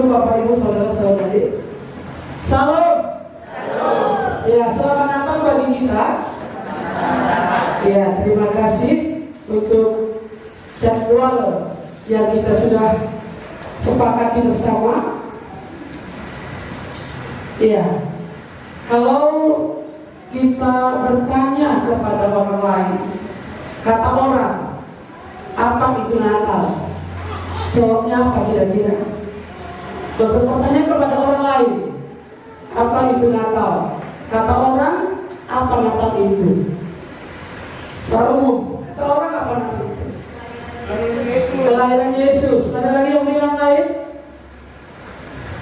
Bapak Ibu saudara-saudari, salam. Ya, selamat Natal bagi kita. Ya, terima kasih untuk jadwal yang kita sudah sepakati bersama. Ya, kalau kita bertanya kepada orang lain, kata orang, apa itu Natal? Jawabnya apa kira-kira? Kalau bertanya kepada orang lain, apa itu Natal? Kata orang, apa Natal itu? Secara umum, kata orang apa Natal itu? Kelahiran Yesus. Ada lagi yang bilang lain?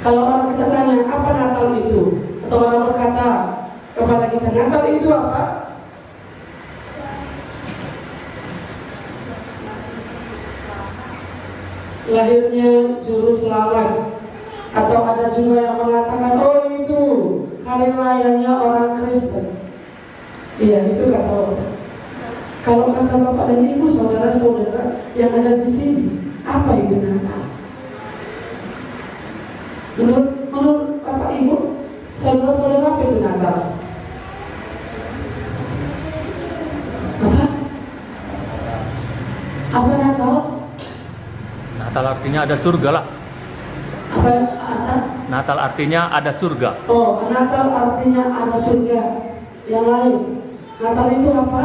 Kalau orang kita tanya, apa Natal itu? Atau orang berkata kepada kita, Natal itu apa? Lahirnya juru selamat. Atau ada juga yang mengatakan, oh itu hari rayanya orang Kristen. Iya, itu kata orang. Kalau kata Bapak dan Ibu, saudara-saudara yang ada di sini, apa itu Natal? Menurut Bapak Ibu, saudara-saudara, apa itu Natal? Apa? Apa Natal? Natal artinya ada surga lah. Apa? Natal artinya ada surga. Oh, Natal artinya ada surga. Yang lain, Natal itu apa?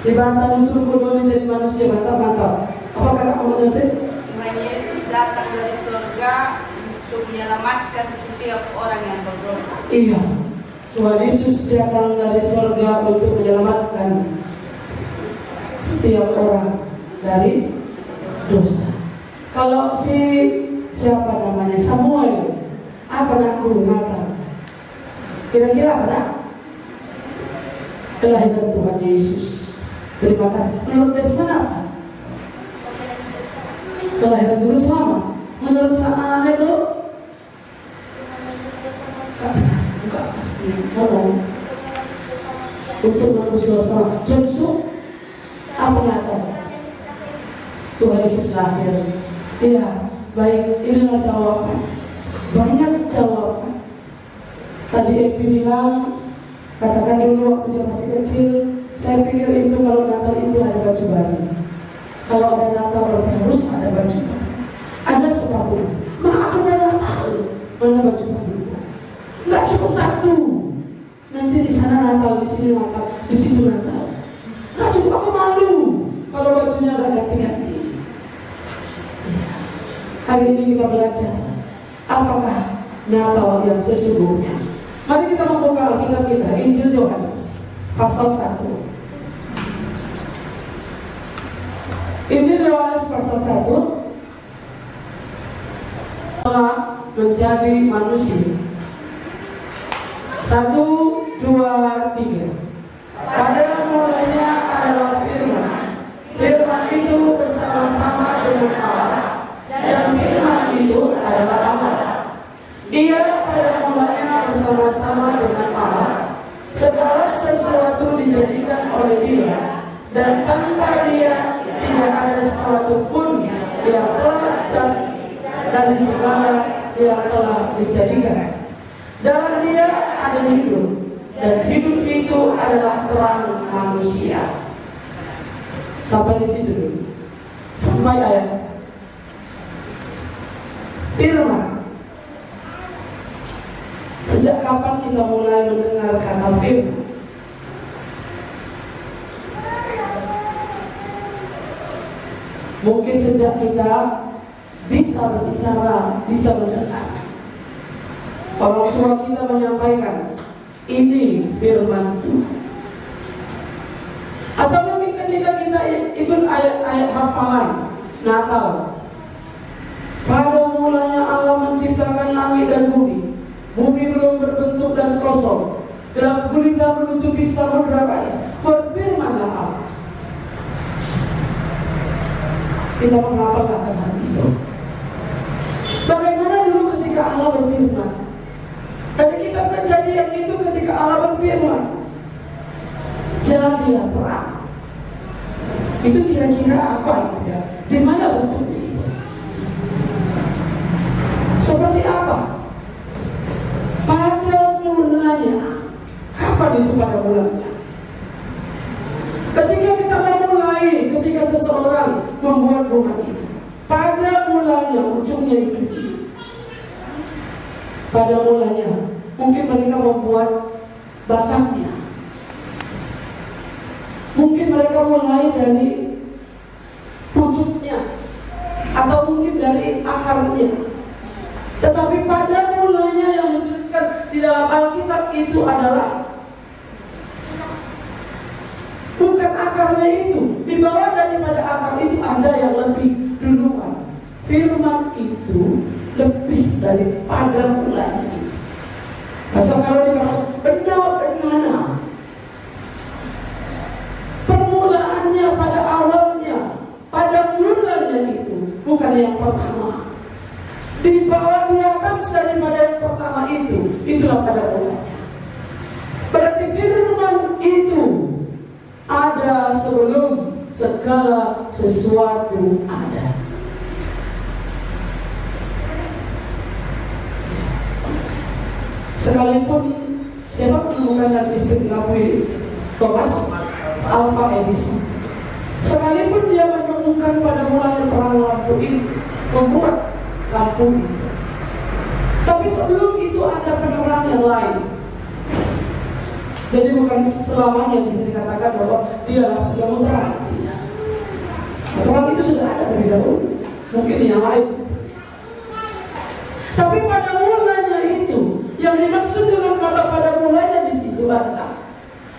Dibantah di surga dunia jadi manusia. Mantap. Apa kata kamu sih? Yesus datang dari surga untuk menyelamatkan setiap orang yang berdosa. Iya, Tuhan Yesus datang dari surga untuk menyelamatkan setiap orang dari dosa. Kalau siapa namanya Samuel, apa nak guru Natal? Kira-kira apa nak? Kelahiran Tuhan Yesus. Terima kasih. Menurut Desmond apa? Kelahiran Juru Selamat. Menurut Sa'ana itu bukan pasti ngomong untuk menembus dosa. Johnson apa Natal? Tuhan Yesus lahir. Iya, baik, inilah jawaban. Banyak jawaban. Tadi Epi bilang, katakan dulu waktu dia masih kecil, saya pikir itu kalau Natal itu ada baju baru. Kalau ada Natal berarti harus ada baju baru. Ada sepatu. Aku udah Natal, mana baju baru? Nggak cukup satu. Nanti di sana Natal, di sini Natal, di situ Natal. Nggak cukup, aku malu kalau bajunya ada ganti-ganti. Hari ini kita belajar apakah Natal yang sesungguhnya. Mari kita membuka Alkitab kita, Injil Yohanes pasal 1. Injil Yohanes pasal 1 telah menjadi manusia. 1, 2, 3. Pada mulanya adalah firman. Firman itu bersama-sama dengan Allah. Dan firman itu adalah Allah. Dia pada mulanya bersama-sama dengan Allah. Segala sesuatu dijadikan oleh Dia, dan tanpa Dia tidak ada sesuatu pun yang telah jadi dari segala yang telah dijadikan. Dalam Dia ada hidup, dan hidup itu adalah terang manusia. Sampai di situ dulu. Sampai ayat firman. Sejak kapan kita mulai mendengar kata firman? Mungkin sejak kita bisa berbicara, bisa mendengar. Orang tua kita menyampaikan, ini firman Tuhan. Atau mungkin ketika kita ikut ayat-ayat hafalan Natal. Pada mulanya Allah menciptakan langit dan bumi. Bumi belum berbentuk dan kosong. Dalam gulita menutupi samudra raya. Berfirmanlah Allah. Kita menghafalkan hal itu. Bagaimana dulu ketika Allah berfirman? Tadi kita menjadi yang itu ketika Allah berfirman. Jadilah terang. Itu kira-kira apa itu ya? Di mana bentuknya itu? Seperti apa? Pada mulanya. Kapan itu pada mulanya? Ketika kita memulai, ketika seseorang membuat rumah ini, pada mulanya, ujungnya itu sih. Pada mulanya, mungkin mereka membuat batangnya. Mungkin mereka mulai dari pucuknya, atau mungkin dari akarnya. Tetapi pada mulanya yang dituliskan di dalam Alkitab itu adalah bukan akarnya itu. Di bawah daripada akar itu ada yang lebih duluan. Firman itu lebih daripada mulanya itu. Masa kalau dikatakan benar-benar permulaannya pada awalnya, pada mulanya itu bukan yang pertama. Di bawah, di atas daripada yang pertama itu, itulah pada mulanya. Berarti firman itu ada sebelum segala sesuatu ada. Sekalipun siapa menemukan dan listrik lampu ini? Thomas Alva Edison. Sekalipun dia menemukan pada mulanya terang lampu ini, membuat lampu ini, tapi sebelum itu ada penerang yang lain. Jadi bukan selamanya bisa dikatakan bahwa dialah yang menerang. Terang itu sudah ada dari dahulu, mungkin yang lain. Tapi pada mulanya itu, yang dimaksud dengan kata pada mulanya di situ adalah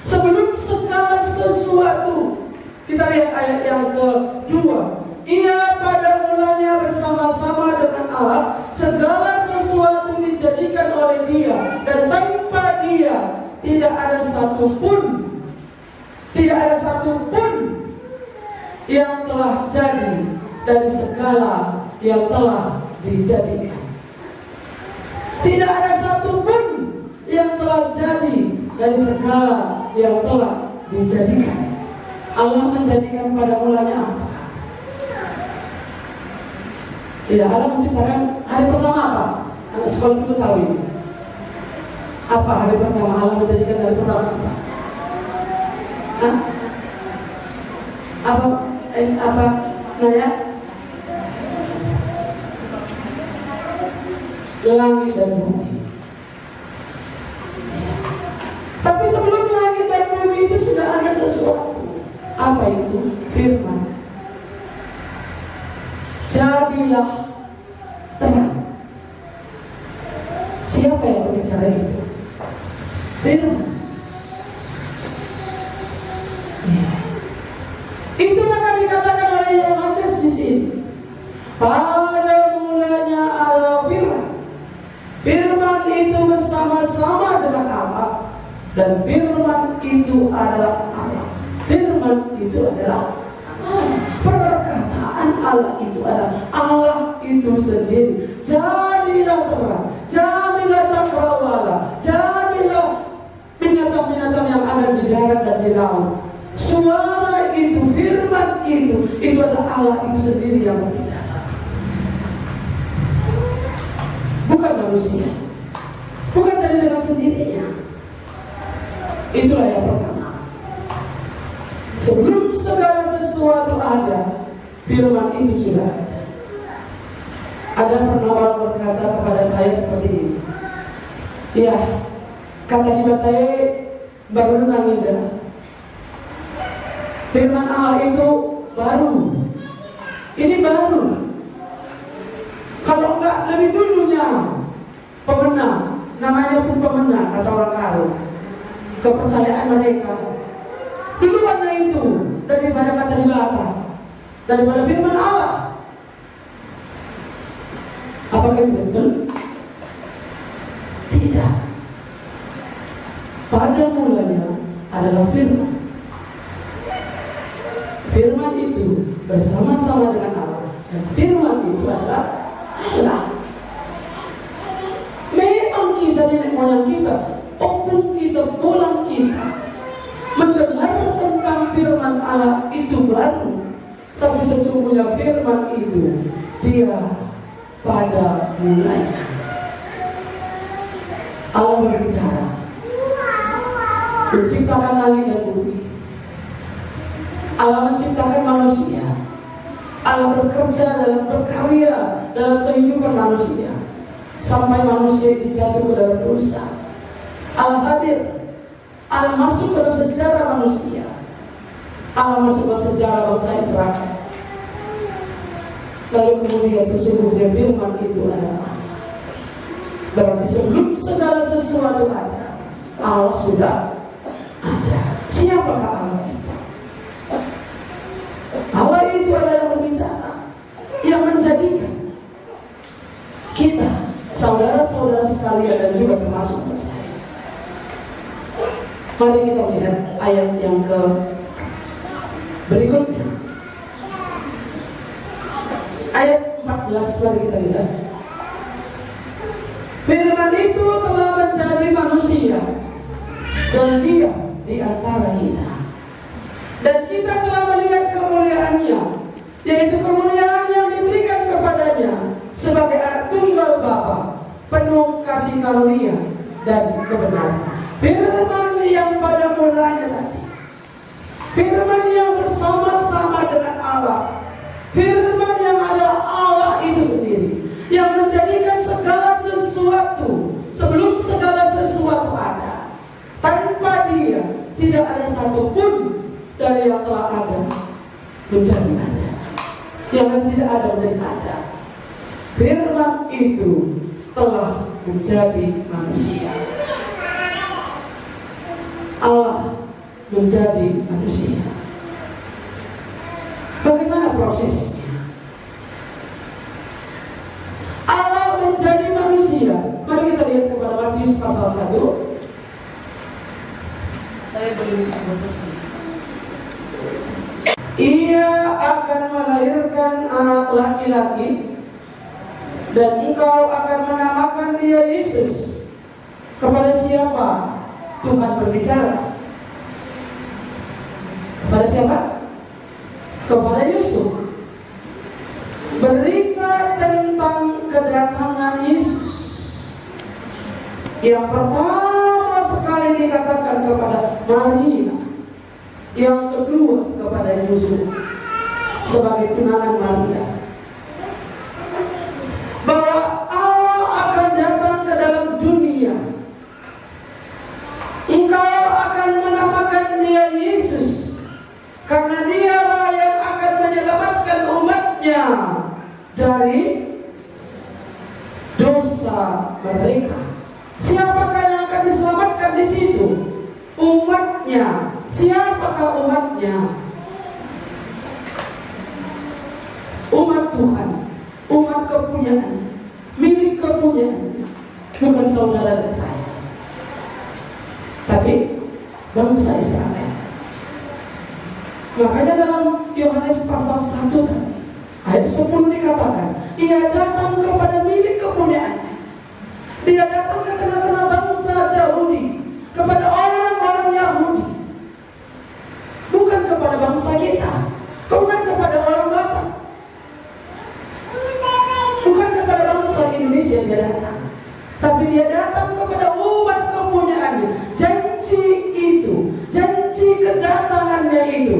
sebelum segala sesuatu. Kita lihat ayat yang kedua. Ia pada mulanya bersama-sama dengan Allah, segala sesuatu dijadikan oleh Dia, dan tanpa Dia tidak ada satupun yang telah jadi dari segala yang telah dijadikan. Tidak ada satupun yang telah jadi dari segala yang telah dijadikan. Allah menjadikan pada mulanya apa? Ya, Allah menciptakan hari pertama apa? Anak sekolah dulu tahu ini. Apa hari pertama? Allah menjadikan hari pertama apa? Hah? Apa? Naya? Langit dan bumi. Tapi sebelum langit dan bumi itu sudah ada sesuatu. Apa itu? Firman. Jadilah terang. Siapa yang berbicara itu? Firman. Itu maka dikatakan oleh Yohanes di sini. Pada mulanya Allah firman. Firman itu bersama-sama dengan Allah, dan firman itu adalah Allah. Firman itu adalah Allah. Perkataan Allah itu adalah Allah itu sendiri. Jadilah terang, jadilah cakrawala, jadilah binatang-binatang yang ada di darat dan di laut. Suara itu, firman itu adalah Allah itu sendiri yang berbicara. Bukan manusia, bukan jadi dengan sendirinya. Itulah yang pertama. Sebelum segala sesuatu ada, firman itu sudah ada. Ada pernah orang berkata kepada saya seperti ini. Ya, kata di Batai baru nanginda. Firman Allah itu baru. Ini baru. Kalau enggak lebih dulunya pemenang, namanya pun pemenang kata orang karo. Kepercayaan mereka duluannya itu daripada kata di belakang, daripada firman Allah. Apakah itu betul? Tidak. Pada mulanya adalah firman. Firman itu bersama-sama dengan Allah, dan firman itu adalah Allah. Memang kita nenek moyang kita, opung kita, bolang kita mendengar tentang firman Allah itu baru. Tapi sesungguhnya firman itu dia pada mulanya. Allah berbicara, menciptakan langit dan bumi. Allah menciptakan manusia. Allah bekerja dalam berkarya dalam kehidupan manusia sampai manusia itu jatuh ke dalam dosa. Allah hadir. Allah masuk dalam sejarah manusia. Allah masuk dalam sejarah bangsa Israel. Lalu kemudian sesungguhnya firman itu adalah, berarti sebelum segala sesuatu ada, Allah sudah ada. Siapakah Allah itu? Allah itu adalah yang berbicara, yang menjadikan kita, saudara-saudara sekalian, dan juga termasuk saya. Mari kita lihat ayat yang berikutnya. Ayat 14, mari kita lihat. Firman itu telah menjadi manusia dan dia di antara kita. Dan kita telah melihat kemuliaannya, yaitu kemuliaan yang diberikan kepadanya sebagai anak tunggal Bapa, penuh kasih karunia dan kebenaran. Firman yang pada mulanya tadi, firman yang bersama-sama dengan Allah, firman yang adalah Allah itu sendiri, yang menjadikan segala sesuatu sebelum segala sesuatu ada. Tanpa dia tidak ada satupun dari yang telah ada menjadi ada, yang tidak ada menjadi ada. Firman itu telah menjadi manusia. Allah menjadi manusia. Bagaimana prosesnya? Allah menjadi manusia. Mari kita lihat kepada Matius pasal 1. Saya beri Ia akan melahirkan anak laki-laki, dan engkau akan menamakan dia Yesus. Kepada siapa Tuhan berbicara? Kepada siapa? Kepada Yusuf. Berita tentang kedatangan Yesus yang pertama sekali dikatakan kepada Maria, yang kedua kepada Yusuf sebagai tunangan Maria, bahwa Allah akan datang ke dalam dunia. Engkau akan menamakan dia Yesus, karena dialah yang akan menyelamatkan umatnya dari dosa mereka. Siapakah yang akan diselamatkan di situ? Umatnya. Siapakah umatnya? Umat Tuhan, umat kepunyaan, milik kepunyaan, bukan saudara dan saya, tapi bangsa Israel. Makanya dalam Yohanes pasal 1 tadi, ayat 10 dikatakan, ia datang kepada milik kepunyaannya. Dia datang ke tengah-tengah bangsa Yahudi, kepada orang-orang Yahudi, bukan kepada bangsa kita, bukan kepada orang Batak, bukan kepada bangsa Indonesia dia datang, tapi dia datang kepada umat kepunyaannya. Janji itu, janji kedatangannya itu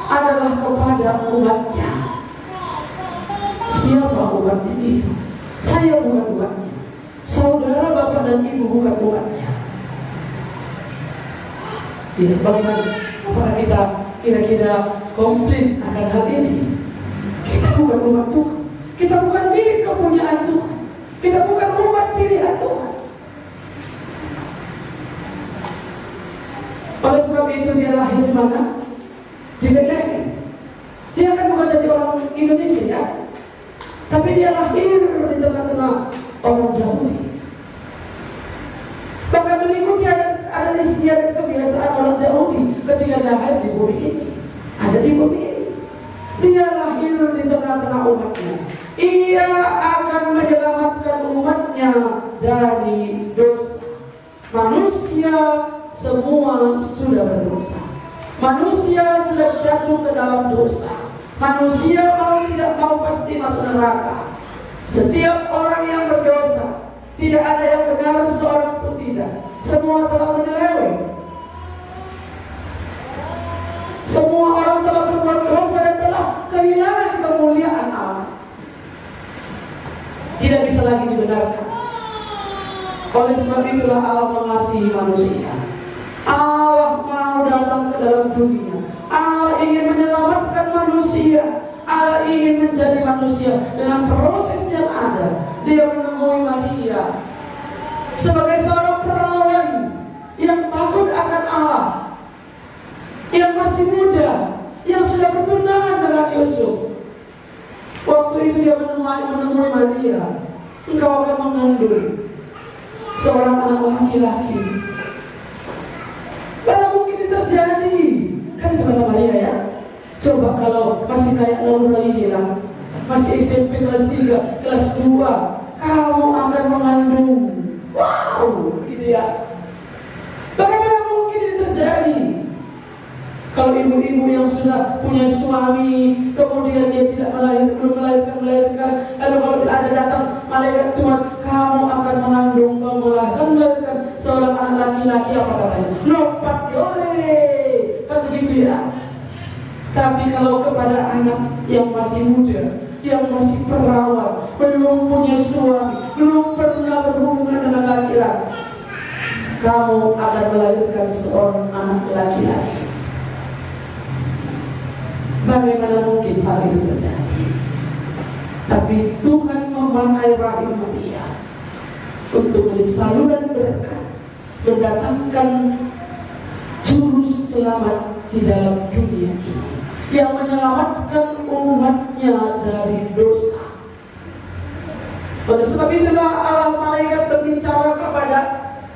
adalah kepada umatnya. Siapa umatnya itu? Saya bukan umatnya, saudara, bapak dan ibu bukan umatnya. Ya, bagaimana? Apakah kita kira-kira komplain akan hal ini? Kita bukan umat Tuhan, kita bukan milik kepunyaan Tuhan, kita bukan umat pilihan Tuhan. Oleh sebab itu dia lahir di mana? Di Bethlehem. Dia kan bukan jadi orang Indonesia ya, tapi dia lahir di tengah-tengah orang Yahudi. Bahkan mengikuti ada istiadat kebiasaan orang Yahudi ketika lahir di bumi ini, ada di bumi ini. Dia lahir di tengah-tengah umatnya. Ia akan menyelamatkan umatnya dari dosa. Manusia semua sudah berdosa. Manusia sudah jatuh ke dalam dosa. Manusia mau tidak mau pasti masuk neraka. Setiap orang yang berdosa, tidak ada yang benar seorang pun tidak. Semua telah menyeleweng. Semua orang telah berbuat dosa dan telah kehilangan kemuliaan Allah. Tidak bisa lagi dibenarkan. Oleh sebab itulah Allah mengasihi manusia. Allah mau datang ke dalam dunia. Allah ingin menyelamatkan manusia. Allah ingin menjadi manusia dengan proses yang ada. Dia menemui Maria sebagai seorang perawan yang takut akan Allah, yang masih muda, yang sudah bertunangan dengan Yusuf. Waktu itu dia menemui Maria. Engkau akan mengandung seorang anak laki-laki. Mana mungkin itu terjadi? Kan itu kata Maria ya. Coba kalau masih kayak Laura ini lah, masih SMP kelas 3, kelas 2, kamu akan mengandung. Wow, gitu ya. Bagaimana mungkin ini terjadi? Kalau ibu-ibu yang sudah punya suami, kemudian dia tidak melahirkan, lalu kalau ada datang malaikat Tuhan, kamu akan mengandung, kamu melahirkan seorang anak laki-laki, apa katanya? Lompat yole, kan begitu ya. Tapi kalau kepada anak yang masih muda, yang masih perawan, belum punya suami, belum pernah berhubungan dengan laki-laki, kamu akan melahirkan seorang anak laki-laki. Bagaimana mungkin hal itu terjadi? Tapi Tuhan memakai rahim Maria untuk menjadi saluran berkat, mendatangkan juru selamat di dalam dunia ini, yang menyelamatkan umatnya dari dosa. Oleh sebab itulah Allah malaikat berbicara kepada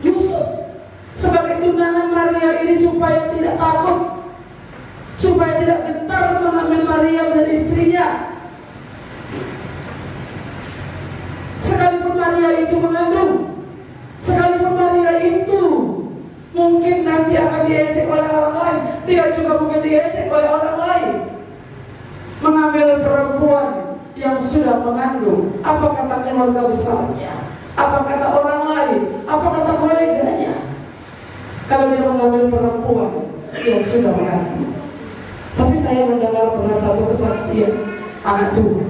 Yusuf sebagai tunangan Maria ini supaya tidak takut, supaya tidak gentar mengambil Maria menjadi istrinya. Sekalipun Maria itu mengandung, sekalipun Maria itu mungkin nanti akan diejek oleh orang lain, dia juga mungkin diejek oleh orang lain. Mengambil perempuan yang sudah mengandung, apa kata keluarga besarnya, apa kata orang lain, apa kata koleganya, kalau dia mengambil perempuan yang sudah mengandung. Tapi saya mendengar pernah satu kesaksian anak Tuhan.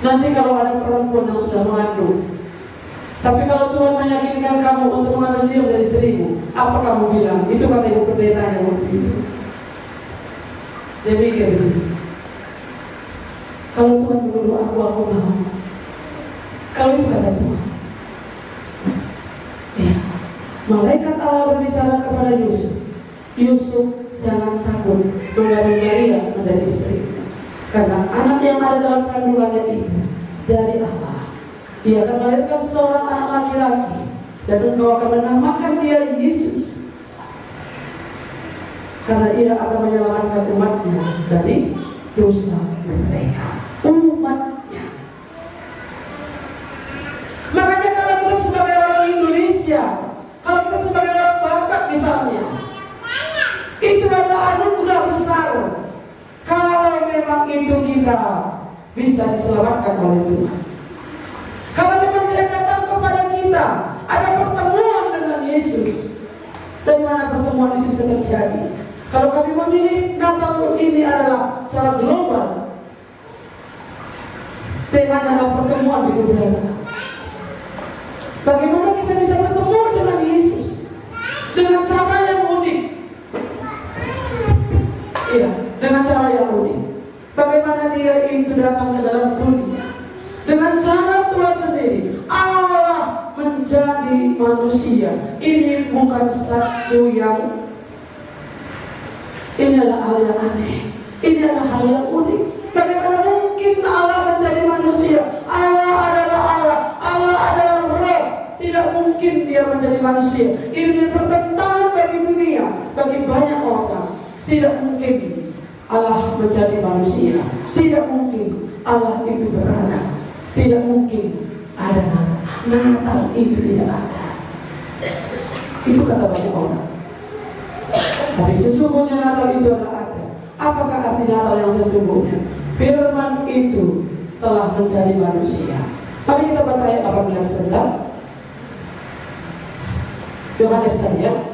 Nanti kalau ada perempuan yang sudah mengandung, tapi kalau Tuhan meyakinkan kamu untuk mengambil dia menjadi istrimu, apa kamu bilang? Itu kata ibu pendeta yang waktu itu. Dia pikir begini, kalau Tuhan menyuruh aku mau. Kalau itu kata Tuhan, ya, malaikat Allah berbicara kepada Yusuf, Yusuf jangan takut mengambil Maria menjadi istri, karena anak yang ada dalam kandungannya itu dari Allah. Dia akan melahirkan seorang anak laki-laki, dan engkau akan menamakan dia Yesus, karena ia akan menyelamatkan umatnya dari dosa mereka. Umatnya. Makanya kalau kita sebagai orang Indonesia, kalau kita sebagai orang Batak misalnya, itu adalah anugerah besar. Kalau memang itu kita bisa diselamatkan oleh Tuhan. Kalau memang dia datang kepada kita, ada pertemuan dengan Yesus. Dari mana pertemuan itu bisa terjadi? Kalau kami memilih Natal ini adalah secara global, temanya adalah pertemuan di udara. Bagaimana kita bisa bertemu dengan Yesus dengan cara yang unik? Iya, dengan cara yang unik. Bagaimana dia itu datang ke dalam dunia dengan cara Tuhan sendiri. Allah menjadi manusia. Ini bukan satu yang, ini adalah hal yang aneh. Ini adalah hal yang unik. Bagaimana mungkin Allah menjadi manusia? Allah adalah Allah. Allah adalah Roh. Tidak mungkin dia menjadi manusia. Ini pertentangan bagi dunia, bagi banyak orang. Tidak mungkin Allah menjadi manusia. Tidak mungkin Allah itu beranak. Tidak mungkin ada Natal itu tidak ada. Itu kata banyak orang. Tapi sesungguhnya Natal itu adalah ada. Apakah arti Natal yang sesungguhnya? Firman itu telah menjadi manusia. Mari kita baca ayat 18 sebentar. Yohanes tadi ya.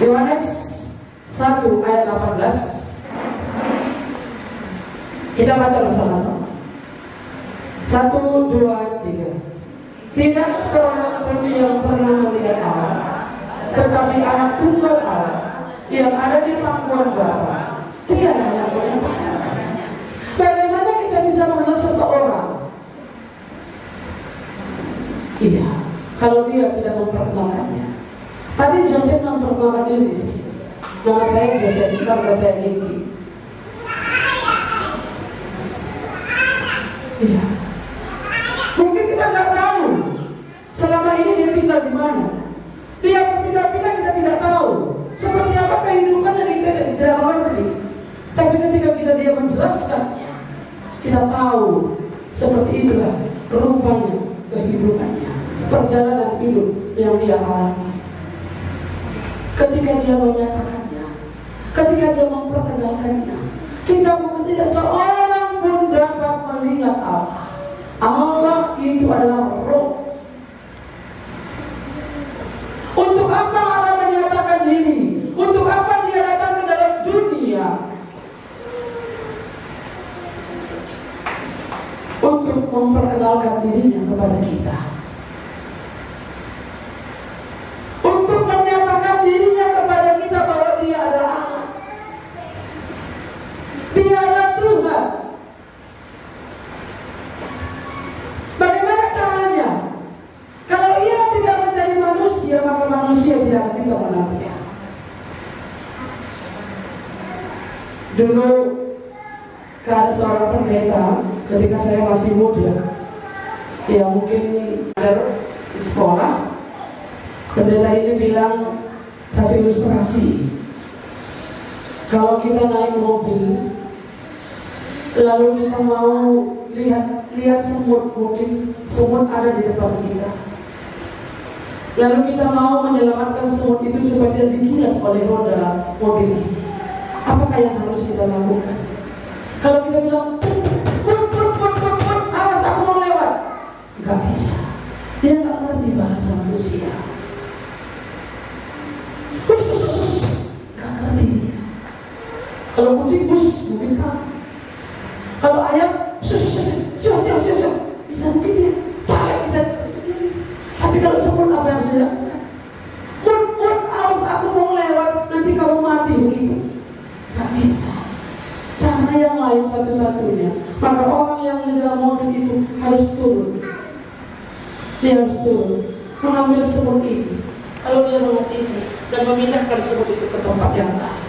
Yohanes 1 ayat 18. Kita baca bersama-sama. 1, 2, 3. Tidak seorang pun yang pernah melihat Allah, tetapi anak tunggal Allah yang ada di pangkuan Bapa, Dialah yang menyatakannya. Bagaimana kita bisa mengenal seseorang? Iya, kalau dia tidak memperkenalkannya. Tadi Joseph memperkenalkan diri sih. Nama saya Joseph, nama saya Niki. Iya. Mungkin kita nggak tahu selama ini dia tinggal di mana. Dia berpindah-pindah, kita tidak tahu seperti apa kehidupan yang kita tidak mengerti. Tapi ketika dia menjelaskannya, kita tahu seperti itulah rupanya kehidupannya, perjalanan hidup yang dia alami. Ketika dia menyatakannya, ketika dia memperkenalkannya, kita mungkin tidak seorang pun dapat melihat Allah. Allah itu adalah roh. Untuk apa Allah menyatakan diri? Untuk apa dia datang ke dalam dunia? Untuk memperkenalkan dirinya kepada kita. Untuk menyatakan dirinya kepada kita bahwa dia adalah Allah. Dia adalah Tuhan. Bagaimana caranya? Kalau ia tidak menjadi manusia, maka manusia tidak akan bisa mengenal dia. Dulu ada seorang pendeta ketika saya masih muda, ya mungkin di sekolah, pendeta ini bilang satu ilustrasi. Kalau kita naik mobil, lalu kita mau lihat semut, mungkin semut ada di depan kita. Lalu kita mau menyelamatkan semut itu supaya tidak digilas oleh roda mobil ini. Apakah yang harus kita lakukan? Kalau kita bilang, put, awas aku mau lewat, nggak bisa. Dia nggak ngerti bahasa manusia. Nggak ngerti dia. Kalau kucing bus, mungkin kamu. Kalau ayam, bisa mungkin dia. Bisa. Tapi kalau semut apa yang harus dilakukan? Put, awas aku mau lewat, nanti kamu mati begitu. Nggak bisa. Cara yang lain satu-satunya. Maka orang yang di dalam mobil itu harus turun. Dia harus turun, mengambil semut ini. Kalau dia mengasihi dan memindahkan semut itu ke tempat yang lain.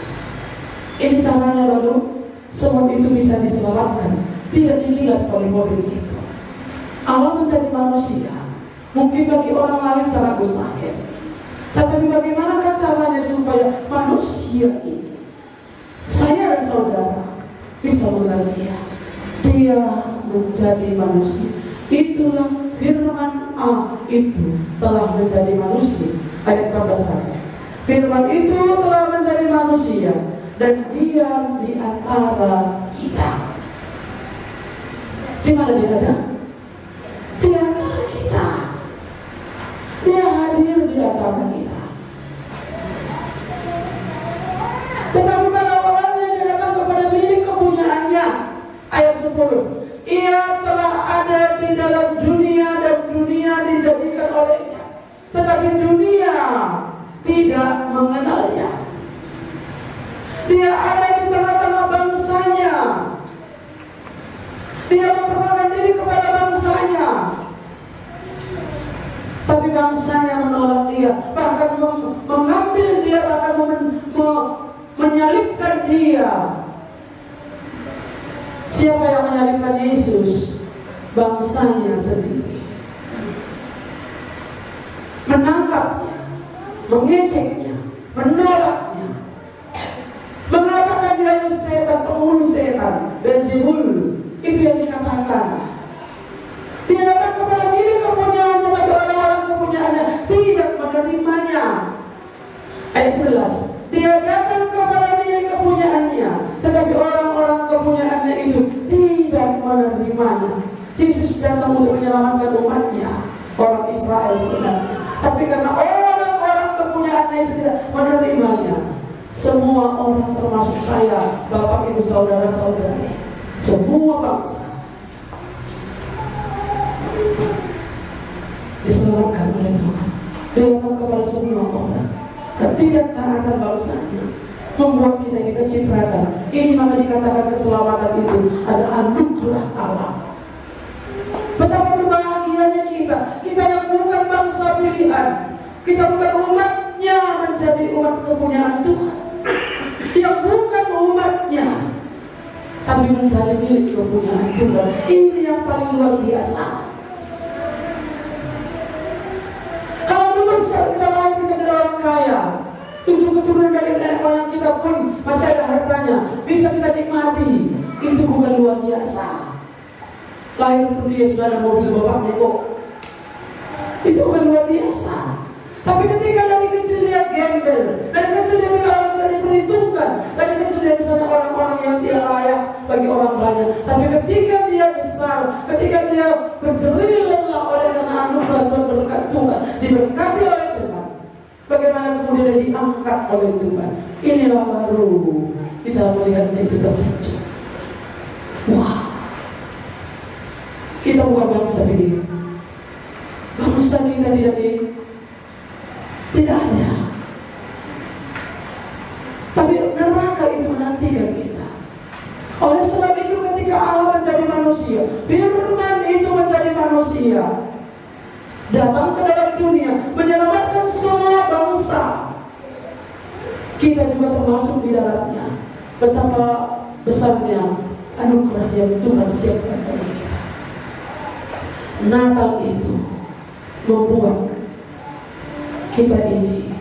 Ini caranya baru semut itu bisa diselamatkan, tidak digilas oleh mobil itu. Allah menjadi manusia. Mungkin bagi orang lain sangat mustahil. Tetapi bagaimana kan caranya supaya manusia ini, saya dan saudara, bisa mengenal dia. Dia menjadi manusia. Itulah firman Allah itu telah menjadi manusia. Ayat 14 tadi. Firman itu telah menjadi manusia dan diam di antara kita. Di mana dia ada? Di antara kita. Dia hadir di antara kita. Tetapi pada awalnya dia datang kepada milik kepunyaannya. Ayat 10. Ia telah ada di dalam dunia dan dunia dijadikan olehnya, tetapi dunia tidak mengenalnya. Dia ada di tengah-tengah bangsanya. Dia memperkenalkan diri kepada bangsanya, tapi bangsanya menolak dia, bahkan mengambil dia, bahkan menyalibkan dia. Siapa yang menyalibkan Yesus? Bangsanya sendiri. Menangkapnya, mengejeknya, menolaknya, mengatakan dia setan, penghulu setan, Beelzebul. Itu yang dikatakan. Dia datang kepada diri kepunyaannya, tapi orang-orang kepunyaannya tidak menerimanya. Ayat 11. Yesus datang untuk menyelamatkan umatnya, orang Israel sebenarnya. Tapi karena orang-orang kepunyaannya itu tidak menerimanya, semua orang termasuk saya, Bapak Ibu Saudara-saudari, semua bangsa diselamatkan oleh Tuhan. Dilakukan kepada semua orang. Ketidaktaatan bangsanya membuat kita ini kecipratan. Ini maka dikatakan keselamatan itu ada anugerah Allah. Betapa berbahagianya kita yang bukan bangsa pilihan, kita bukan umatnya menjadi umat kepunyaan Tuhan, yang bukan umatnya tapi menjadi milik kepunyaan Tuhan. Ini yang paling luar biasa. Kalau dulu sekarang kita lahir kita dari orang kaya, 7 keturunan dari nenek moyang kita pun masih ada hartanya, bisa kita nikmati, itu bukan luar biasa. Lahir pun dia sudah ada mobil bapaknya kok, itu bukan luar biasa. Tapi ketika dari kecil dia gembel, dari kecil dia tidak diperhitungkan, dari kecil dia misalnya orang-orang yang tidak layak bagi orang banyak. Tapi ketika dia besar, ketika dia berjeri lelah oleh karena anugerah Tuhan, berkat Tuhan, diberkati oleh Tuhan, bagaimana kemudian dia diangkat oleh Tuhan. Inilah baru kita melihat itu tersenyum. Wah, kita bukan bangsa ini. Bangsa kita tidak ada. Tapi neraka itu menantikan kita. Oleh sebab itu ketika Allah menjadi manusia, Firman itu menjadi manusia, datang ke dalam dunia, menyelamatkan semua bangsa. Kita juga termasuk di dalamnya. Betapa besarnya anugerah yang Tuhan siapkan bagi kita. Natal itu membuat kita ini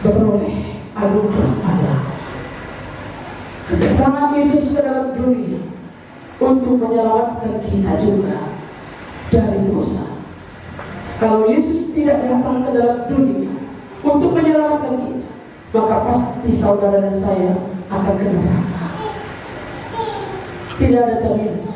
beroleh anugerah Allah. Kedatangan Yesus ke dalam dunia untuk menyelamatkan kita juga dari dosa. Kalau Yesus tidak datang ke dalam dunia untuk menyelamatkan kita, maka pasti saudara dan saya akan ke neraka. Tidak ada jaminan.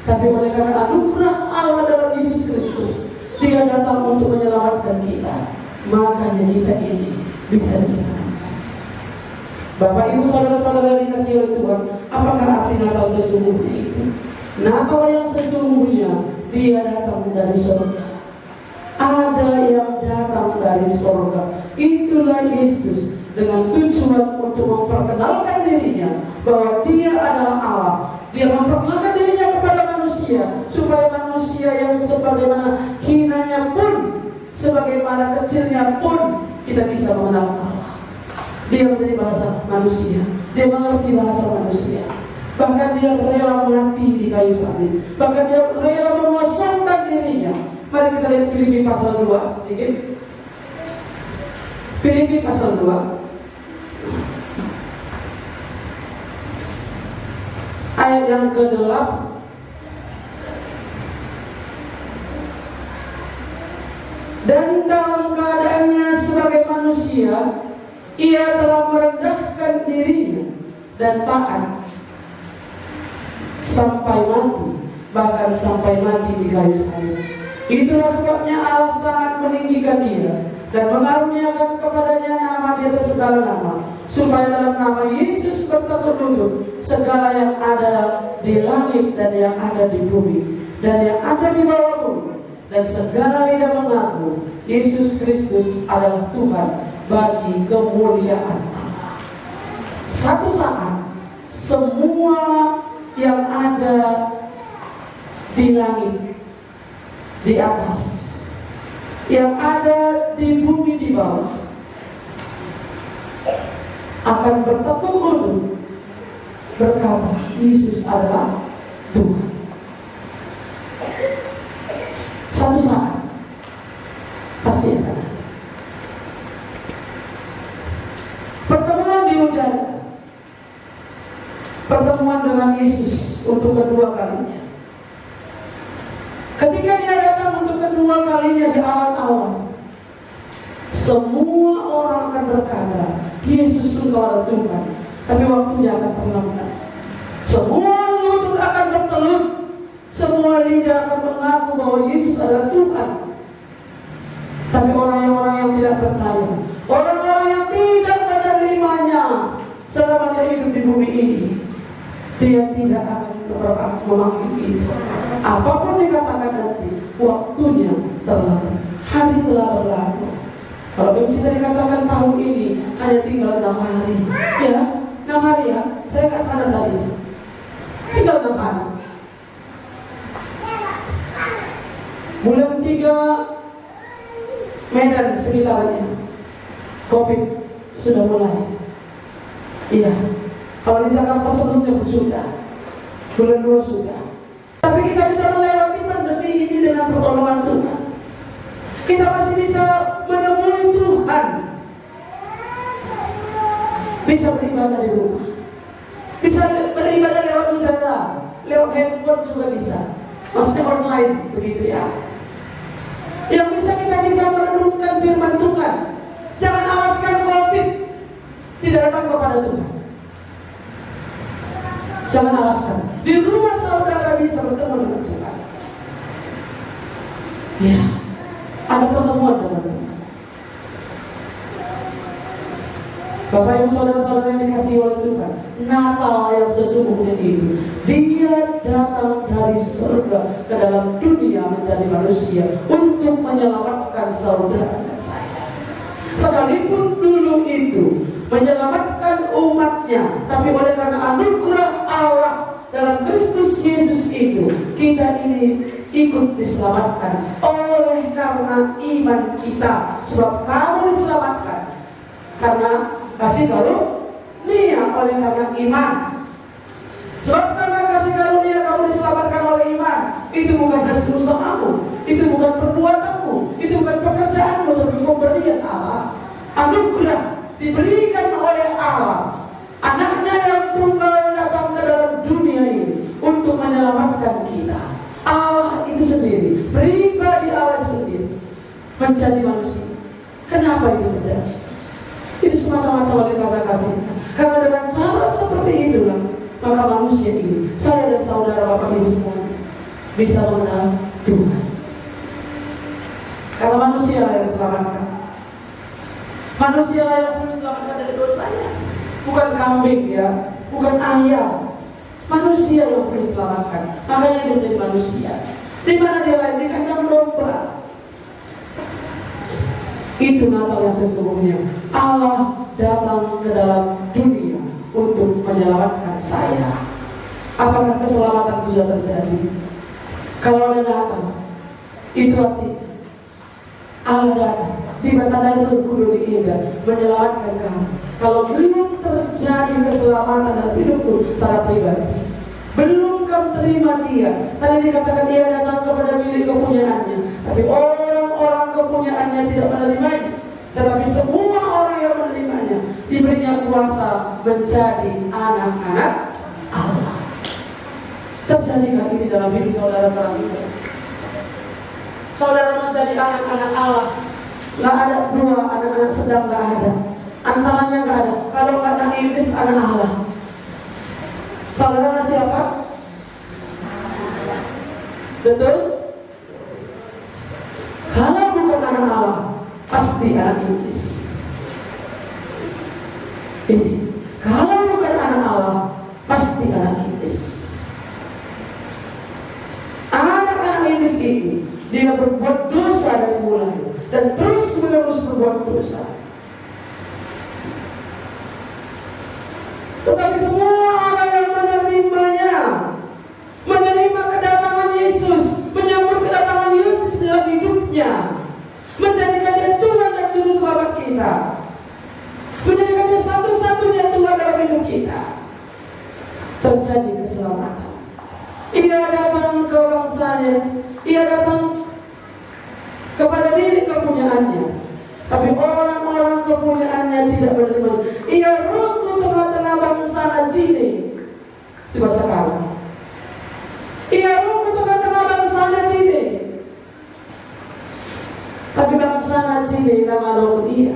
Tapi oleh karena anugerah Allah dalam Yesus Kristus, Dia datang untuk menyelamatkan kita, makanya kita ini bisa diselamatkan. Bapak Ibu saudara-saudara yang dikasihi oleh Tuhan, apakah arti Natal sesungguhnya itu? Natal yang sesungguhnya, Dia datang dari surga. Ada yang datang dari surga. Itulah Yesus, dengan tujuan untuk memperkenalkan dirinya bahwa Dia adalah Allah. Dia memperkenalkan dirinya kepada manusia, supaya manusia yang sebagaimana hinanya pun, sebagaimana kecilnya pun, kita bisa mengenal Allah. Dia menjadi bahasa manusia, dia mengerti bahasa manusia. Bahkan dia rela mati di kayu salib, bahkan dia rela mengosongkan dirinya. Mari kita lihat Filipi pasal 2 sedikit. Filipi pasal 2 ayat yang ke-8. Dan dalam keadaannya sebagai manusia, Ia telah merendahkan dirinya dan taat sampai mati, bahkan sampai mati di kayu salib. Itulah sebabnya Allah sangat meninggikan Dia dan mengaruniakan kepadanya nama di atas segala nama, supaya dalam nama Yesus bertekuk lutut segala yang ada di langit dan yang ada di bumi dan yang ada di bawah bumi, dan segala lidah mengaku Yesus Kristus adalah Tuhan bagi kemuliaan Allah. Satu saat semua yang ada di langit, di atas, yang ada di bumi di bawah, akan bertekuk lutut berkata Yesus adalah Tuhan. Satu saat pasti akan ada pertemuan di udara, pertemuan dengan Yesus untuk kedua kalinya. Ketika Dia datang untuk kedua kalinya di awal-awal, semua orang akan berkata Yesus Engkau adalah Tuhan. Tapi waktunya akan terlambat. Semua lutut akan bertelur Tuhan. Tapi orang-orang yang tidak percaya, orang-orang yang tidak menerimanya selama dia hidup di bumi ini, dia tidak akan pernah mengalami itu. Apapun dikatakan nanti, waktunya terlalu, hari telah berlalu. Kalau bisa dikatakan tahun ini hanya tinggal 6 hari, ya 6 hari ya, saya nggak sadar tadi, tinggal 6 hari. Bulan 3 Medan sekitarnya, COVID sudah mulai. Iya, kalau di Jakarta sebelumnya pun sudah, bulan 2 sudah. Tapi kita bisa melewati pandemi ini dengan pertolongan Tuhan. Kita masih bisa menemui Tuhan, bisa beribadah di rumah, bisa beribadah lewat udara, lewat handphone juga bisa, maksudnya online begitu ya. Yang kita bisa merenungkan firman Tuhan. Jangan alaskan COVID tidak datang kepada Tuhan. Jangan alaskan. Di rumah saudara bisa bertemu dengan Tuhan. Ya, ada pertemuan dengan Tuhan. Bapak Ibu saudara-saudara yang dikasihi oleh Tuhan, Natal yang sesungguhnya itu, Dia datang dari surga ke dalam dunia menjadi manusia untuk menyelamatkan saudara dan saya. Sekalipun dulu itu menyelamatkan umatnya, tapi oleh karena anugerah Allah dalam Kristus Yesus itu, kita ini ikut diselamatkan oleh karena iman kita. Sebab kamu diselamatkan karena kasih karunia oleh karena iman. Sebab karena kasih karunia kamu diselamatkan oleh iman. Itu bukan hasil usahamu, itu bukan perbuatanmu, itu bukan pekerjaanmu, tetapi pemberian Allah. Anugerah diberikan oleh Allah. Anaknya yang tunggal datang ke dalam dunia ini untuk menyelamatkan kita. Allah itu sendiri, pribadi Allah itu sendiri menjadi manusia. Kenapa itu terjadi? Itu semata-mata oleh karena kasih. Karena dengan cara seperti itulah maka manusia ini, saya dan saudara Bapak Ibu semua, bisa mengenal Tuhan. Karena manusia yang diselamatkan. Manusia yang perlu diselamatkan dari dosanya. Bukan kambing ya, bukan ayam. Manusia yang perlu diselamatkan. Makanya dia menjadi manusia. Di mana dia lahir? Di kandang domba. Itu Natal yang sesungguhnya. Allah datang ke dalam dunia untuk menyelamatkan saya. Apakah keselamatan itu sudah terjadi? Kalau ada Natal, itu artinya Allah datang di Matahari Kudu di Indah menyelamatkan kamu. Kalau belum terjadi keselamatan dalam hidupku secara pribadi, belum kamu terima Dia. Tadi dikatakan Dia datang kepada milik kepunyaannya, tapi orang-orang kepunyaannya tidak menerimanya. Tetapi semua orang yang menerimanya diberinya kuasa menjadi anak-anak Allah. Terjadikah ini dalam hidup saudara sekarang ini? Saudara menjadi anak-anak Allah. Gak ada dua, anak-anak sedang gak ada. Antaranya gak ada. Kalau gak ada iblis, anak Allah. Saudara siapa? Betul? Kalau bukan anak Allah, pasti anak iblis. Ini, kalau bukan anak Allah, pasti anak iblis. Anak-anak iblis itu, dia berbuat dosa dari mulai dan terus menerus berbuat dosa. Tetapi semua orang yang menerimanya, menerima kedatangan Yesus, menyambut kedatangan Yesus dalam hidupnya, menjadikan Dia Tuhan dan Juru Selamat kita, menjadikan Dia satu-satunya Tuhan dalam hidup kita, terjadi keselamatan. Ia datang ke bangsanya, Ia datang kepada milik kepunyaannya, tapi orang-orang kepunyaannya tidak menerima. Ia runtuh tengah-tengah bangsa Najini di masa kalah. Ia runtuh tengah-tengah bangsa Najini, tapi bangsa Najini tidak malu dia.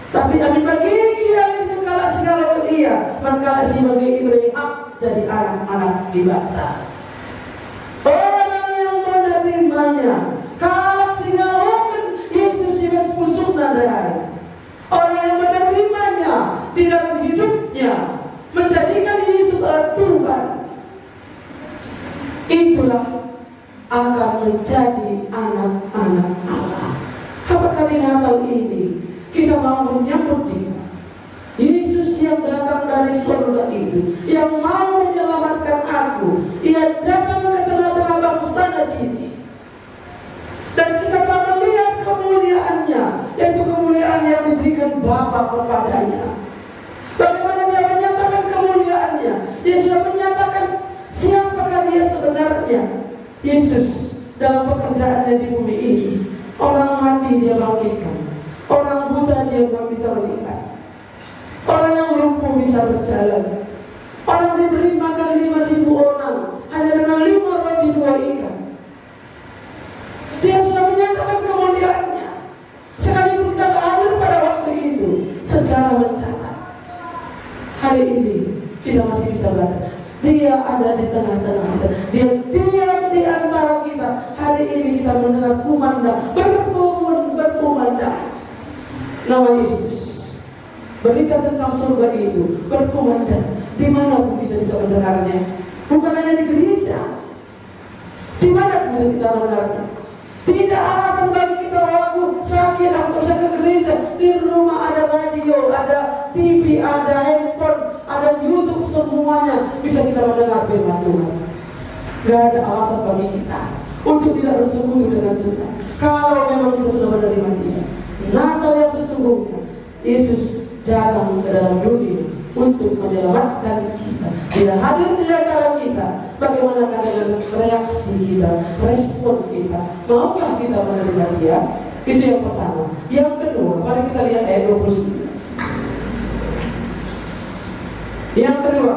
Tapi kami bagi ia yang kalah segala dia, maka si bagi Ibrahim jadi anak-anak dibata. Orang yang menerimanya saudara, orang yang menerimanya di dalam hidupnya, menjadikan Yesus adalah Tuhan, itulah akan menjadi anak-anak Allah. Apakah di Natal ini kita mau menyambut Dia, Yesus yang datang dari surga itu, yang mau menyelamatkan aku? Ia datang ke tengah-tengah bangsa dan sini, dan kita telah melihat kemuliaannya, yaitu kemuliaan yang diberikan Bapa kepadanya. Bagaimana Dia menyatakan kemuliaannya? Dia sudah menyatakan siapakah Dia sebenarnya. Yesus dalam pekerjaannya di bumi ini, orang mati Dia bangkitkan, orang buta Dia bisa melihat, orang yang lumpuh bisa berjalan, orang diberi makan 5.000 orang hanya dengan 5 roti 2 ikan. Dia sudah menyatakan kemuliaannya, sekalipun kita hadir pada waktu itu secara mencatat. Hari ini kita masih bisa belajar. Dia ada di tengah-tengah kita, Dia diam di antara kita. Hari ini kita mendengar kumandang berkumandang nama Yesus. Berita tentang surga itu berkumandang. Di mana pun kita bisa mendengarnya, bukan hanya di gereja. Di mana bisa kita mendengarnya? Tidak alasan bagi kita, aku sakit, aku bisa ke gereja. Di rumah ada radio, ada TV, ada handphone, ada YouTube, semuanya bisa kita mendengar firman Tuhan. Gak ada alasan bagi kita untuk tidak bersekutu dengan Tuhan. Kalau memang kita sudah menerima Dia, Natal yang sesungguhnya, Yesus datang ke dalam dunia untuk menyelamatkan kita. Dia hadir di antara kita. Bagaimana dengan reaksi kita, respon kita? Maukah kita menerima Dia? Itu yang pertama. Yang kedua, mari kita lihat ayat 29. Yang kedua,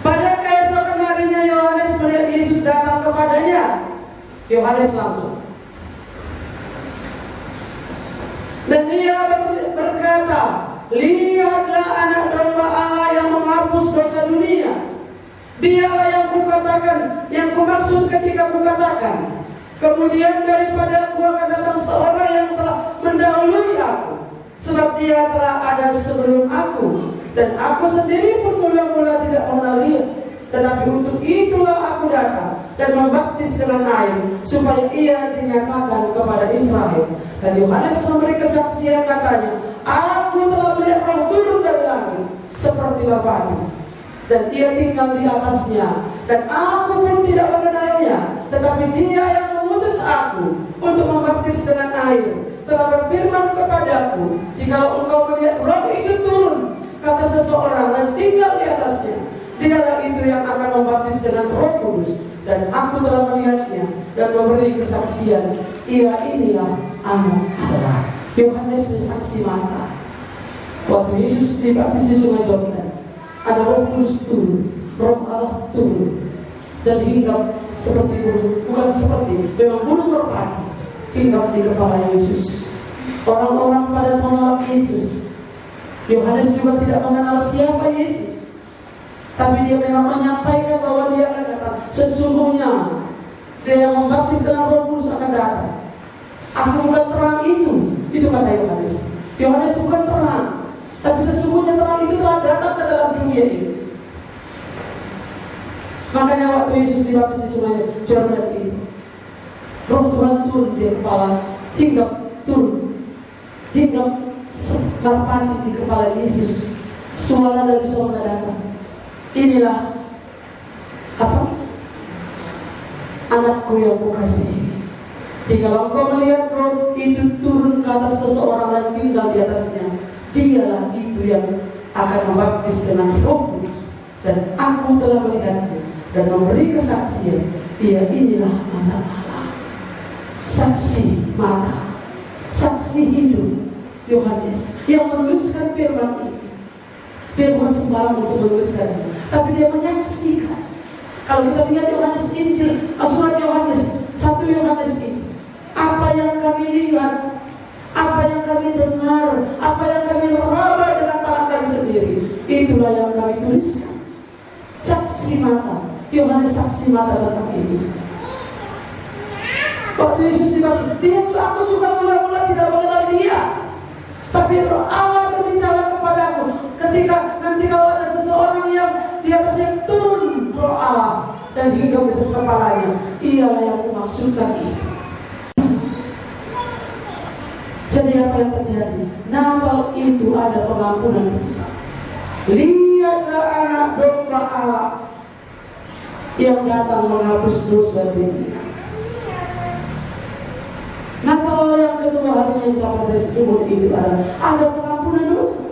pada keesokan harinya Yohanes melihat Yesus datang kepadanya. Yohanes langsung, dan dia berkata, lihatlah anak domba Allah yang menghapus dosa dunia. Dialah yang kukatakan, yang kumaksud ketika kukatakan, kemudian daripada aku akan datang seorang yang telah mendahului aku, sebab Dia telah ada sebelum aku, dan aku sendiri pun mula-mula tidak mengenal Dia. Tetapi untuk itulah aku datang dan membaptis dengan air, supaya Ia dinyatakan kepada Israel. Dan Yohanes memberi kesaksian, katanya, aku telah melihat Roh turun dari langit seperti batu, dan Ia tinggal di atasnya, dan aku pun tidak mengenalnya. Tetapi Dia yang mengutus aku untuk membaptis dengan air telah berfirman kepadaku, jikalau engkau melihat Roh itu turun kata seseorang dan tinggal di atasnya, Dialah itu yang akan membaptis dengan Roh Kudus. Dan aku telah melihatnya dan memberi kesaksian, Ia inilah Anak Allah. Yohanes bersaksi mata. Waktu Yesus dibaptis di Sungai Yordan, ada Roh Kudus turun, Roh Allah turun, dan hinggap seperti burung, bukan seperti, memang burung merpati hinggap di kepala Yesus. Orang-orang pada menolak Yesus. Yohanes juga tidak mengenal siapa Yesus, tapi dia memang menyampaikan bahwa Dia akan datang. Sesungguhnya Dia yang membaptis dengan Roh Kudus akan datang. Aku bukan terang itu kata Yohanes. Yohanes bukan terang, tapi sesungguhnya terang itu telah datang ke dalam dunia ini. Makanya waktu Yesus dibaptis di Sungai Yordan ini, Roh Tuhan turun di kepala, hinggap turun, hinggap merpati di kepala Yesus. Suara dari surga datang. Inilah apa? Anakku yang kukasihi. Jikalau engkau melihat Roh itu turun ke atas seseorang dan tinggal di atasnya, Dialah itu yang akan membaptis dengan Roh Kudus. Dan aku telah melihatnya dan memberi kesaksian, Dia inilah Anak Allah. Saksi mata, saksi hidup. Yohanes yang menuliskan firman ini, dia bukan sembarang untuk menuliskan, tapi dia menyaksikan. Kalau kita lihat Yohanes Injil, surat Yohanes, 1 Yohanes ini, apa yang kami lihat, apa yang kami dengar, apa yang kami meraba dengan tangan kami sendiri, itulah yang kami tuliskan. Saksi mata. Yohanes saksi mata tentang Yesus. Waktu Yesus dibaptis, aku juga mula-mula Allah tidak mengenal dia. Tapi Roh Allah berbicara kepadaku. Ketika nanti kalau ada seseorang yang di atasnya turun Roh Allah dan hinggap di atas kepalanya, ialah yang kumaksudkan itu. Jadi apa yang terjadi? Natal itu ada pengampunan dosa. Lihatlah anak domba Allah yang datang menghapus dosa dunia. Natal yang kedua hari yang dapat disebut itu adalah ada pengampunan dosa.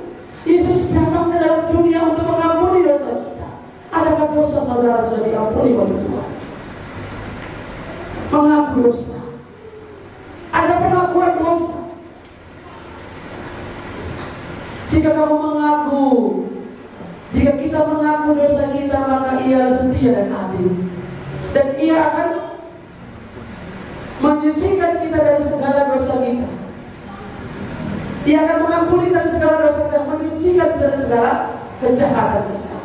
Yesus datang ke dalam dunia untuk mengampuni dosa kita. Adakah dosa saudara sudah diampuni oleh Tuhan? Mengaku dosa. Ada pengakuan dosa. Jika kamu mengaku, jika kita mengaku dosa kita, maka Ia setia dan adil, dan Ia akan menyucikan kita dari segala dosa kita. Ia akan mengampuni dari segala dosa kita, menyucikan dari segala kejahatan kita.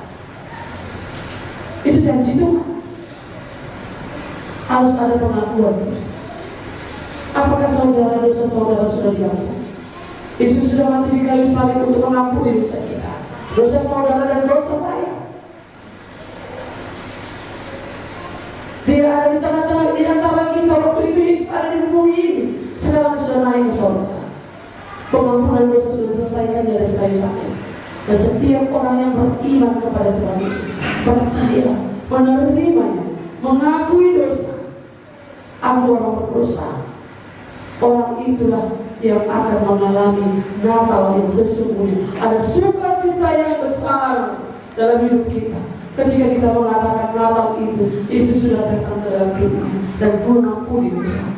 Itu janji Tuhan. Harus ada pengakuan dosa. Apakah saudara dosa saudara sudah diampuni? Yesus sudah mati di kayu salib untuk mengampuni dosa kita, dosa saudara dan dosa saya. Dia ada di tengah-tengah di antara kita. Waktu itu Yesus ada di bumi ini, sekarang sudah naik ke surga. Pengampunan dosa sudah selesaikan dari kayu salib. Dan setiap orang yang beriman kepada Tuhan Yesus, percaya, menerimanya, mengakui dosa, aku orang berdosa, orang itulah yang akan mengalami Natal yang sesungguhnya. Ada sukacita yang besar dalam hidup kita ketika kita mengatakan Natal itu Yesus sudah datang ke dalam dunia dan mengampuni dosa.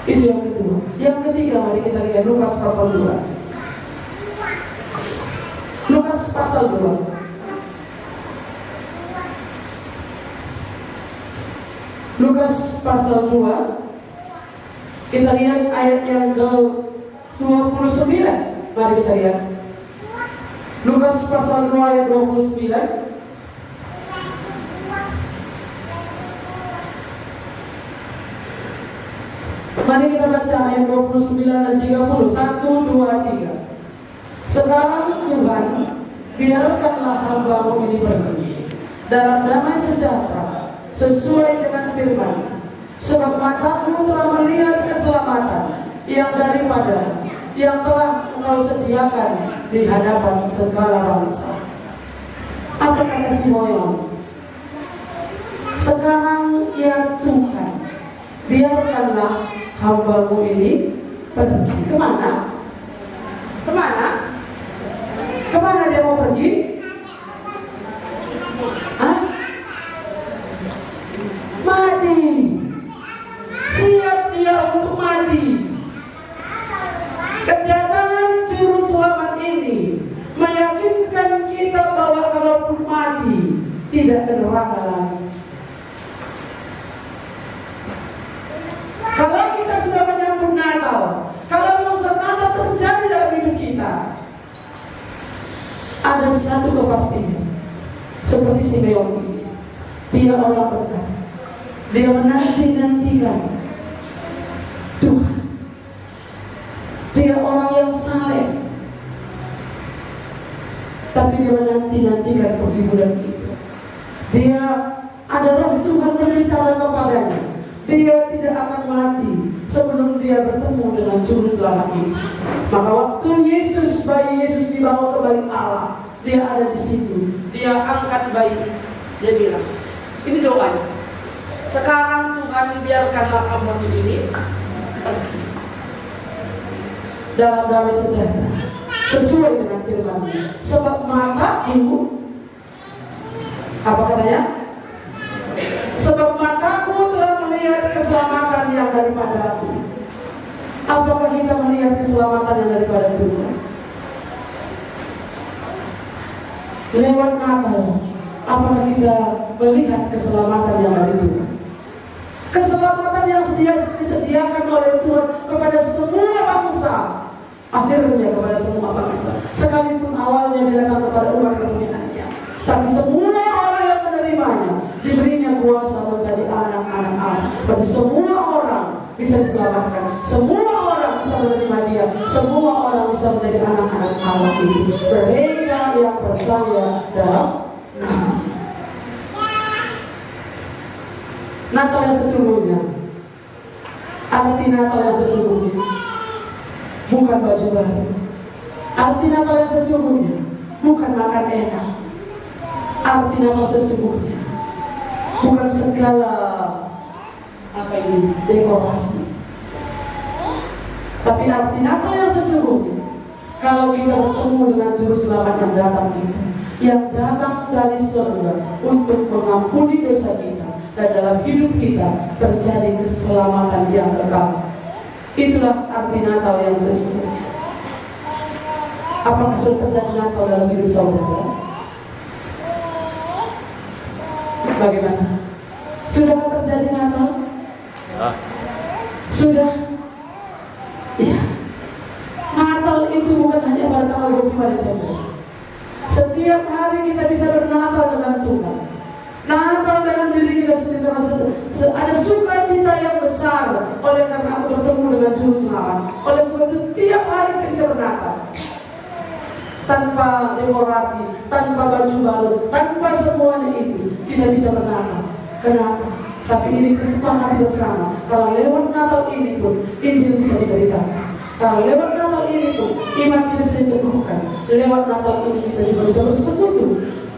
Itu yang kedua. Yang ketiga, mari kita lihat Lukas pasal 2. Lukas pasal 2. Lukas pasal 2. Kita lihat ayat yang ke-29. Mari kita lihat Lukas pasal 2 ayat 29. Mari kita baca ayat 29 dan 30. 1, 2, 3. Sekarang Tuhan, biarkanlah hamba-Mu ini pergi dalam damai sejahtera sesuai dengan firman. Sebab mataku telah melihat keselamatan yang daripada yang telah Engkau sediakan di hadapan segala bangsa. Apa kata Simeon? Sekarang ya Tuhan, biarkanlah hamba-Mu ini pergi. Kemana? Kemana? Kemana dia mau pergi? Hah? Mati. Siap dia untuk mati. Kedatangan juru selamat ini meyakinkan kita bahwa kalaupun mati tidak ke neraka lagi. Kalau kita sudah menyambut Natal, kalau memang Natal terjadi dalam hidup kita, ada satu kepastian. Seperti Simeon ini, dia orang berkat. Dia menanti-nantikan Tuhan. Dia orang yang saleh, tapi dia menanti-nantikan perhiburan itu. Dia ada roh Tuhan berbicara kepadanya. Dia tidak akan mati sebelum dia bertemu dengan juru selamat ini. Maka waktu bayi Yesus dibawa ke bait Allah, dia ada di situ. Dia angkat bayi. Dia bilang, ini doanya. Sekarang Tuhan, biarkanlah hamba-Mu ini pergi dalam damai sejahtera sesuai dengan firman-Mu. Sebab mataku, apa katanya? Sebab mataku telah melihat keselamatan yang daripada Aku. Apakah kita melihat keselamatan yang daripada Tuhan? Lewat Natal, apakah kita melihat keselamatan yang dari Tuhan? Keselamatan yang disediakan oleh Tuhan kepada semua bangsa, akhirnya kepada semua bangsa. Sekalipun awalnya dia datang kepada umat kepunyaannya, tapi semua orang yang menerimanya diberinya kuasa menjadi anak-anak Allah. Bagi semua orang bisa diselamatkan. Semua orang bisa menerima dia. Semua orang bisa menjadi anak-anak Allah itu. Mereka yang percaya dalam nama. Natal yang sesungguhnya, arti Natal yang sesungguhnya bukan baju baru. Arti Natal yang sesungguhnya bukan makan enak. Arti Natal sesungguhnya bukan segala dekorasi. Tapi arti Natal yang sesungguhnya, kalau kita bertemu dengan Juru Selamat yang datang itu, yang datang dari surga untuk mengampuni dosa kita, dan dalam hidup kita terjadi keselamatan yang kekal. Itulah arti Natal yang sesungguhnya. Apakah sudah terjadi Natal dalam hidup saudara? Bagaimana? Sudahkah terjadi Natal? Ya. Sudah? Iya. Natal itu bukan hanya pada tanggal 25 Desember. Setiap hari kita bisa bernatal dengan Tuhan. Natal dalam diri kita sendiri, ada sukacita yang besar oleh karena aku bertemu dengan Juru Selamat. Oleh sebab itu setiap hari kita bisa bernatal, tanpa dekorasi, tanpa baju baru, tanpa semuanya itu kita bisa bernatal. Kenapa? Tapi ini kesepakatan bersama. Kalau lewat Natal ini pun Injil bisa diberitakan. Kalau lewat Natal ini pun iman kita bisa diteguhkan. Lewat Natal ini kita juga bisa bersekutu,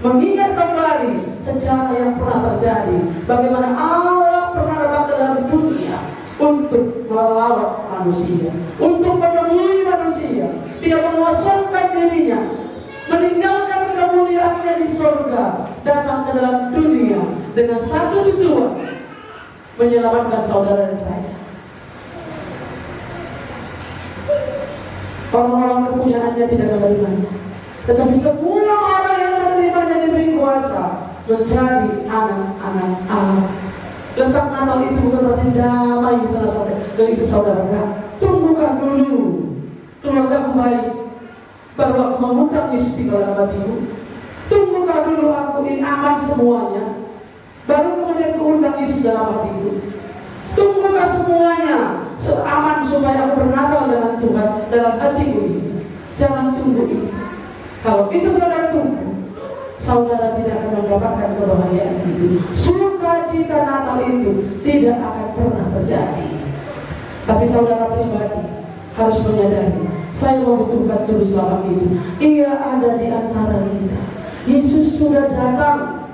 mengingat kembali sejarah yang pernah terjadi, bagaimana Allah pernah datang ke dalam dunia untuk melawat manusia, untuk menemui manusia. Dia mengosongkan dirinya, meninggalkan kemuliaannya di surga, datang ke dalam dunia dengan satu tujuan: menyelamatkan saudara dan saya. Orang-orang kepunyaannya tidak menerimanya, tetapi semua orang yang menerimanya diberi kuasa menjadi anak-anak Allah. Letak Natal itu bukan berarti damai di tengah dalam hidup saudara. Tunggukan dulu keluargaku baik, baru aku mengundang Yesus di dalam hatimu. Tunggukan dulu aku ini aman semuanya, baru kemudian kuundang Yesus dalam hatimu. Tunggukan semuanya aman supaya aku bernatal dengan Tuhan dalam hatiku ini. Jangan tunggu itu. Kalau itu saudara tunggu, saudara tidak akan mendapatkan kebahagiaan itu. Sukacita Natal itu tidak akan pernah terjadi. Tapi saudara pribadi harus menyadari, saya membutuhkan Juru Selamat itu. Ia ada di antara kita. Yesus sudah datang.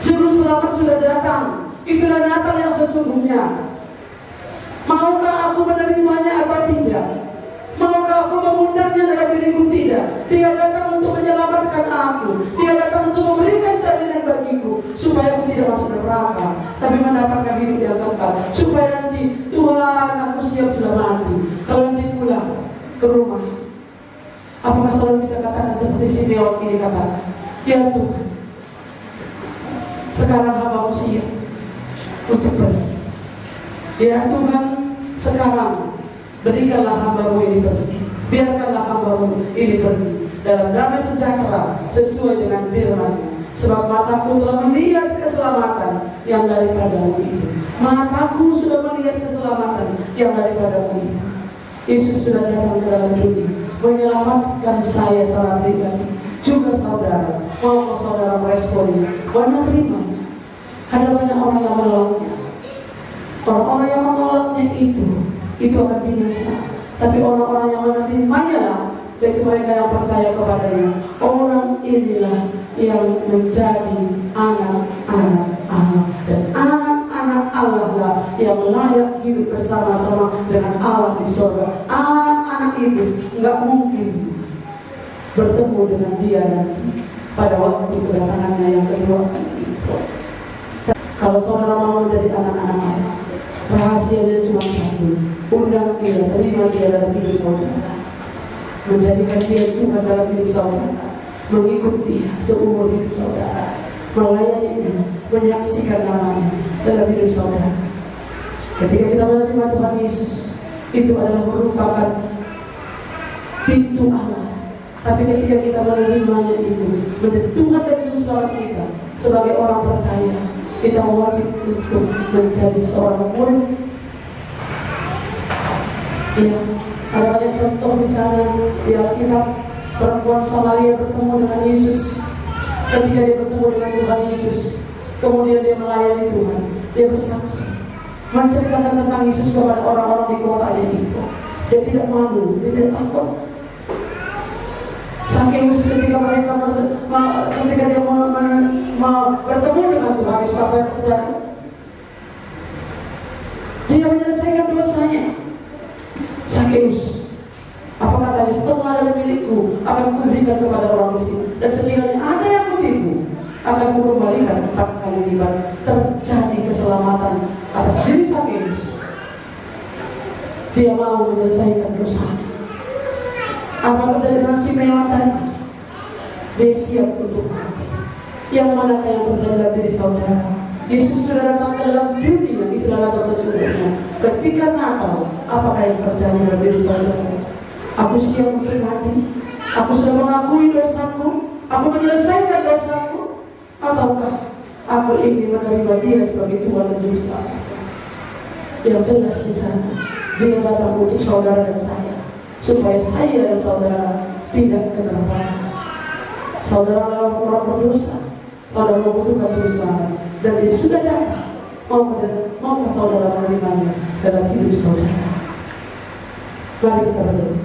Juru Selamat sudah datang. Itulah Natal yang sesungguhnya. Maukah aku menerimanya atau tidak? Maukah aku mengundangnya dalam diriku? Tidak. Dia datang untuk menyelamatkan aku. Dia datang untuk memberikan jaminan bagiku supaya aku tidak masuk neraka, tapi mendapatkan hidup yang kekal. Supaya nanti Tuhan, aku siap sudah mati. Kalau nanti pulang ke rumah, apakah saudara bisa katakan seperti Simeon ini katakan, ya Tuhan, sekarang hamba siap untuk pergi. Ya Tuhan, sekarang berikanlah hamba-Mu ini pergi. Biarkanlah hamba-Mu ini pergi dalam damai sejahtera sesuai dengan firman-Mu. Sebab mataku telah melihat keselamatan yang daripada-Mu itu. Mataku sudah melihat keselamatan yang daripada-Mu itu. Yesus sudah datang ke dalam dunia menyelamatkan saya secara pribadi, juga saudara. Maukah saudara meresponnya, menerimanya? Ada banyak orang yang menolaknya. Orang-orang yang menolaknya itu akan binasa. Tapi orang-orang yang menerimanya lah, yaitu mereka yang percaya kepadanya, orang inilah yang menjadi anak-anak Allah. Dan anak-anak Allah lah yang layak hidup bersama-sama dengan Allah di surga. Anak-anak iblis nggak mungkin bertemu dengan dia nanti pada waktu kedatangannya yang kedua. Kalau saudara mau menjadi anak-anak Allah, rahasianya cuma satu: undang dia, terima dia dalam hidup saudara, menjadikan dia Tuhan dalam hidup saudara, mengikut dia seumur hidup saudara, melayani dia, menyaksikan namanya dalam hidup saudara. Ketika kita menerima Tuhan Yesus, itu adalah merupakan pintu Allah. Tapi ketika kita menerimanya itu menjadi Tuhan dan Juru Selamat kita sebagai orang percaya, kita wajib untuk menjadi seorang murid Ya, ada banyak contoh misalnya di Alkitab, perempuan Samaria bertemu dengan Yesus. Ketika dia bertemu dengan Tuhan Yesus, kemudian dia melayani Tuhan, dia bersaksi, menceritakan tentang Yesus kepada orang-orang di kota itu. Dia tidak malu, dia tidak takut. Saking ketika mereka ketika dia bertemu dengan Tuhan Yesus, apa yang terjadi? Dia menyelesaikan dosanya. Sakeus, apa katanya, setengah dari milikku akan kuberikan kepada orang miskin, dan sekiranya ada yang kutipu akan kukembalikan 4 kali lipat. Terjadi keselamatan atas diri Sakeus. Dia mau menyelesaikan dosanya. Apa terjadi dengan Simeon tadi? Dia siap untuk mati. Yang manakah yang terjadi dalam diri saudara? Yesus sudah datang ke dalam dunia, itulah Natal sesungguhnya. Ketika Natal, apakah yang terjadi dalam diri saudara? Aku siap untuk mati. Aku sudah mengakui dosaku. Aku menyelesaikan dosaku. Ataukah aku ingin menerima Dia sebagai Tuhan dan Juru Selamat? Yang jelas di sana, Dia datang untuk saudara dan saya, supaya saya dan saudara tidak kena neraka. Saudara adalah orang berdosa. Saudara membutuhkan Juru Selamat, dan Dia sudah datang. Maukah saudara menerimanya dalam hidup saudara? Mari kita berdoa.